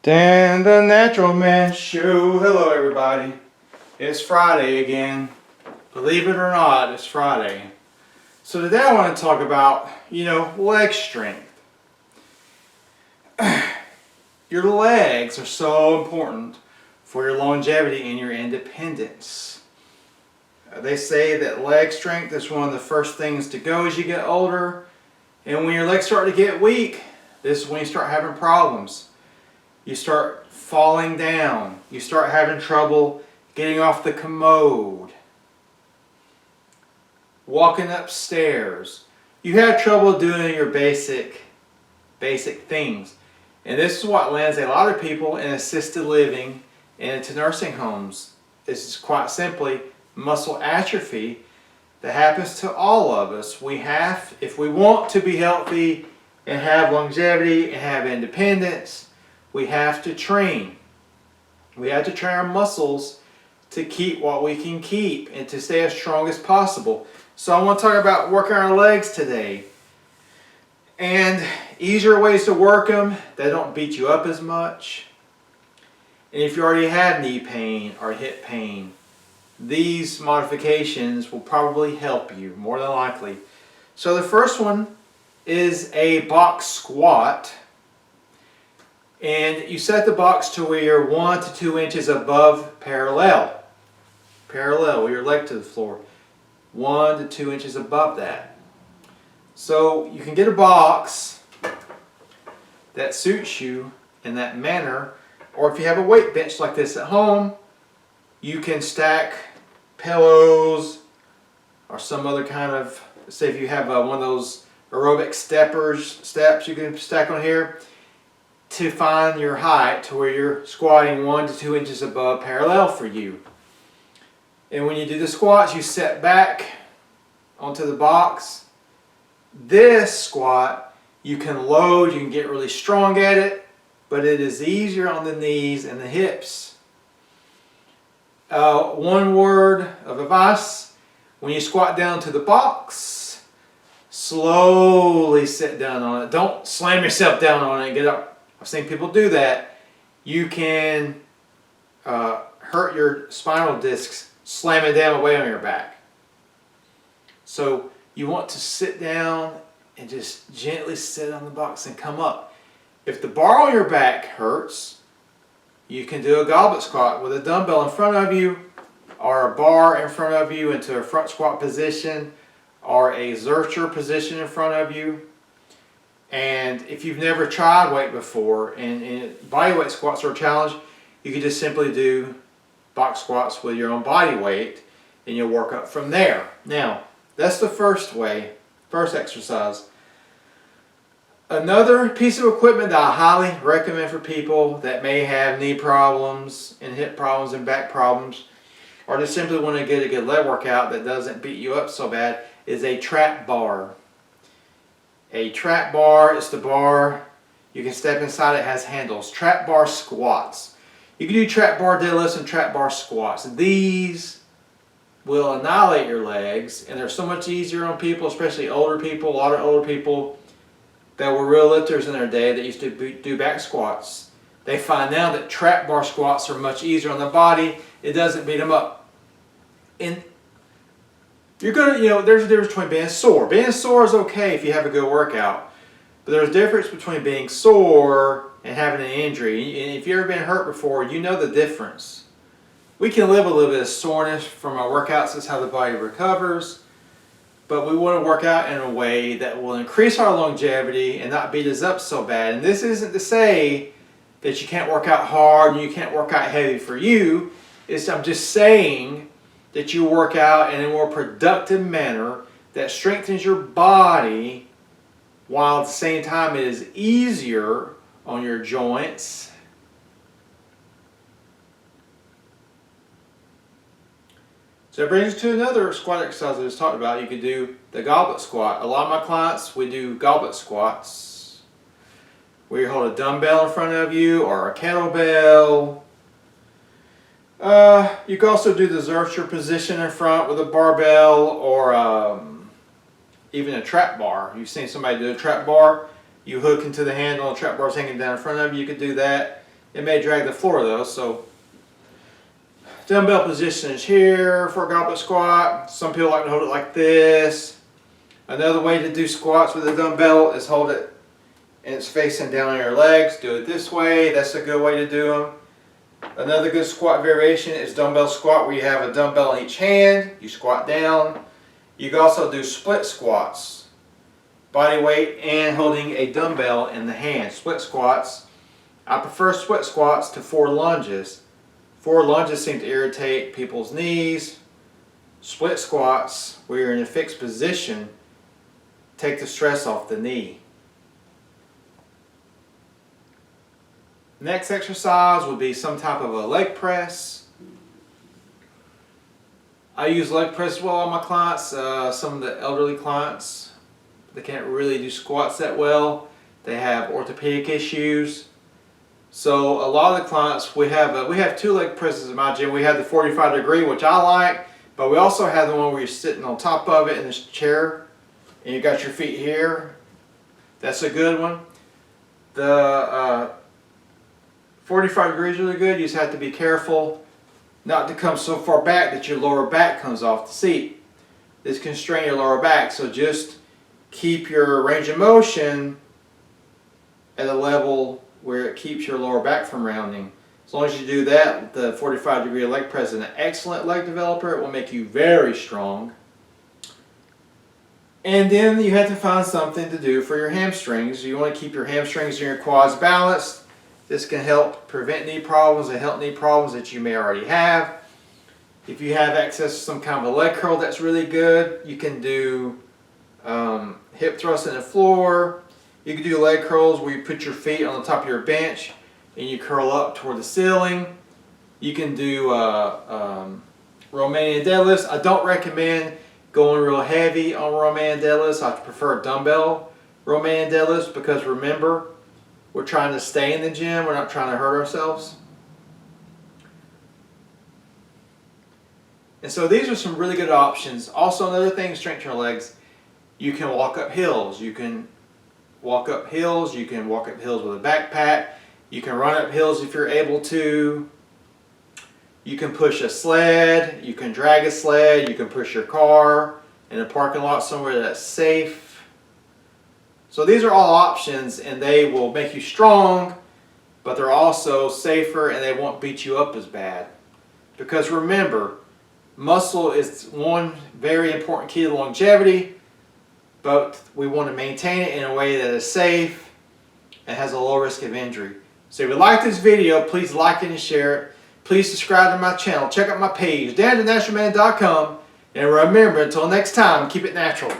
Dan the Natural Man Show. Hello everybody. It's Friday again. Believe it or not, it's Friday. So today I want to talk about, leg strength. Your legs are so important for your longevity and your independence. They say that leg strength is one of the first things to go as you get older. And when your legs start to get weak, this is when you start having problems. You start falling down. You start having trouble getting off the commode, walking upstairs. You have trouble doing your basic things. And this is what lands a lot of people in assisted living and into nursing homes. This is quite simply muscle atrophy that happens to all of us. We have, if we want to be healthy and have longevity and have independence, we have to train. We have to train our muscles to keep what we can keep and to stay as strong as possible. So I want to talk about working our legs today. And easier ways to work them that don't beat you up as much. And if you already have knee pain or hip pain, these modifications will probably help you, more than likely. So the first one is a box squat. And you set the box to where you're 1 to 2 inches above parallel with your leg to the floor. 1 to 2 inches above that. So you can get a box that suits you in that manner, or if you have a weight bench like this at home, you can stack pillows or some other kind of, say if you have one of those aerobic steps you can stack on here to find your height to where you're squatting 1 to 2 inches above parallel for you. And when you do the squats, you set back onto the box. This squat, you can load, you can get really strong at it, but it is easier on the knees and the hips. One word of advice: when you squat down to the box, slowly sit down on it. Don't slam yourself down on it and get up. I've seen people do that. You can hurt your spinal discs slamming down away on your back. So you want to sit down and just gently sit on the box and come up. If the bar on your back hurts, you can do a goblet squat with a dumbbell in front of you or a bar in front of you into a front squat position or a Zercher position in front of you. And if you've never tried weight before and bodyweight squats are a challenge, you can just simply do box squats with your own body weight and you'll work up from there. Now, that's the first way, first exercise. Another piece of equipment that I highly recommend for people that may have knee problems and hip problems and back problems, or just simply want to get a good leg workout that doesn't beat you up so bad, is a trap bar. A trap bar is the bar, you can step inside, it has handles. Trap bar squats. You can do trap bar deadlifts and trap bar squats. These will annihilate your legs, and they're so much easier on people, especially older people. A lot of older people that were real lifters in their day that used to do back squats. They find now that trap bar squats are much easier on the body. It doesn't beat them up. And you're gonna, there's a difference between being sore. Being sore is okay if you have a good workout, but there's a difference between being sore and having an injury. And if you've ever been hurt before, you know the difference. We can live a little bit of soreness from our workouts. That's how the body recovers. But we want to work out in a way that will increase our longevity and not beat us up so bad. And this isn't to say that you can't work out hard and you can't work out heavy for you. I'm just saying that you work out in a more productive manner that strengthens your body while at the same time it is easier on your joints. So that brings us to another squat exercise I just talked about. You could do the goblet squat. A lot of my clients, we do goblet squats where you hold a dumbbell in front of you or a kettlebell. You can also do the Zercher position in front with a barbell or even a trap bar. You've seen somebody do a trap bar. You hook into the handle and the trap bar is hanging down in front of you. You could do that. It may drag the floor though. So dumbbell position is here for a goblet squat. Some people like to hold it like this. Another way to do squats with a dumbbell is hold it and it's facing down on your legs. Do it this way. That's a good way to do them. Another good squat variation is dumbbell squat, where you have a dumbbell in each hand. You squat down. You can also do split squats. Body weight and holding a dumbbell in the hand. Split squats. I prefer split squats to 4 lunges. 4 lunges seem to irritate people's knees. Split squats, where you're in a fixed position, take the stress off the knee. Next exercise would be some type of a leg press. I use leg press with all my clients. Some of the elderly clients, they can't really do squats that well. They have orthopedic issues. So a lot of the clients, we have 2 leg presses in my gym. We have the 45 degree, which I like, but we also have the one where you're sitting on top of it in this chair and you got your feet here. That's a good one. The 45 degrees is really good. You just have to be careful not to come so far back that your lower back comes off the seat. This can strain your lower back, so just keep your range of motion at a level where it keeps your lower back from rounding. As long as you do that, the 45 degree leg press is an excellent leg developer. It will make you very strong. And then you have to find something to do for your hamstrings. You want to keep your hamstrings and your quads balanced. This can help prevent knee problems and help knee problems that you may already have. If you have access to some kind of a leg curl, that's really good. You can do hip thrusts in the floor. You can do leg curls where you put your feet on the top of your bench and you curl up toward the ceiling. You can do Romanian deadlifts. I don't recommend going real heavy on Romanian deadlifts. I prefer dumbbell Romanian deadlifts, because remember, we're trying to stay in the gym. We're not trying to hurt ourselves. And so these are some really good options. Also, another thing, strengthen your legs. You can walk up hills. You can walk up hills. You can walk up hills with a backpack. You can run up hills if you're able to. You can push a sled. You can drag a sled. You can push your car in a parking lot somewhere that's safe. So these are all options, and they will make you strong, but they're also safer and they won't beat you up as bad. Because remember, muscle is one very important key to longevity, but we want to maintain it in a way that is safe and has a low risk of injury. So if you like this video, please like it and share it. Please subscribe to my channel. Check out my page, DanTheNaturalMan.com. And remember, until next time, keep it natural.